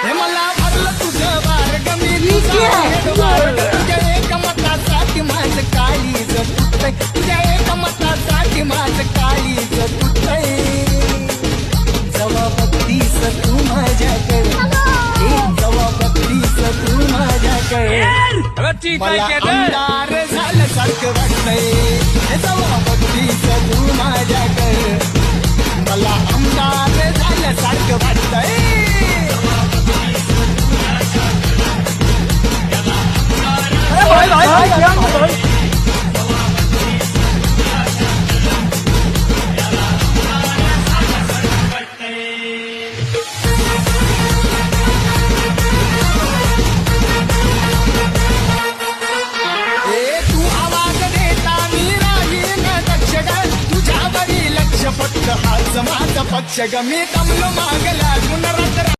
हे मला भरलं तुझं वार ग मी तुझ्या एका मतासाठी माझं काळीज तुटतंय तुझ्या एका मतासाठी माझं काळीज तुटतंय जवा बघतीस तू माझ्याकडे जवा बघतीस तू माझ्याकडे मला आमदार झालं सारखं वाटतंय जवा बघतीस तू माझ्याकडे मला आमदार झालं सारखं वाटतंय तुझ्यावरी लक्ष फक्त हाच माझा पक्ष ग मी कमलो माग लागून